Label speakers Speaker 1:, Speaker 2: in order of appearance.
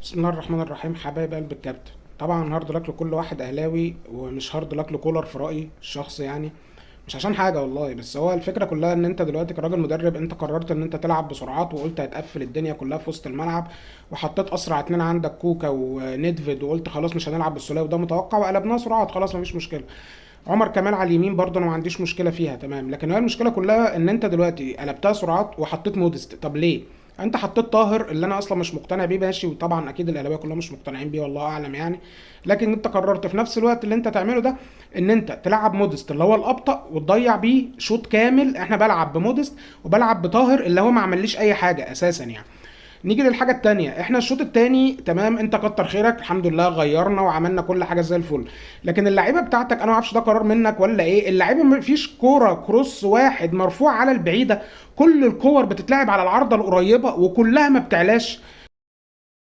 Speaker 1: بسم الله الرحمن الرحيم. حبايب قلب الكابتن، طبعا هارد لك لكل واحد اهلاوي، ومش هارد لك لكولر في رايي الشخصي يعني. مش عشان حاجه والله، بس هو الفكره كلها ان انت دلوقتي كراجل مدرب انت قررت ان انت تلعب بسرعات، وقلت هتقفل الدنيا كلها في وسط الملعب، وحطيت اسرع اتنين عندك كوكا وندفيد، وقلت خلاص مش هنلعب بالسوليه وده متوقع، وقلبناها سرعات خلاص مفيش مشكله. عمر كمال على اليمين برضه انا ما عنديش مشكله فيها تمام، لكن هي المشكله كلها ان انت دلوقتي قلبتها سرعات وحطيت مودست. طب ليه؟ انت حطيت طاهر اللي انا اصلا مش مقتنع بيه ماشي، وطبعا اكيد الاهلاويه كلهم مش مقتنعين بيه والله اعلم يعني. لكن انت قررت في نفس الوقت اللي انت تعمله ده ان انت تلعب مودست اللي هو الابطا، وتضيع بيه شوط كامل. احنا بلعب بمودست وبلعب بطاهر اللي هو ما عمليش اي حاجه اساسا يعني. نيجي للحاجه التانية، احنا الشوط التاني تمام، انت كتر خيرك الحمد لله غيرنا وعملنا كل حاجه زي الفل. لكن اللعيبه بتاعتك انا ما اعرفش ده قرار منك ولا ايه، اللعيبه ما فيش كوره كروس واحد مرفوع على البعيده، كل الكور بتتلعب على العارضه القريبه وكلها ما بتعلاش.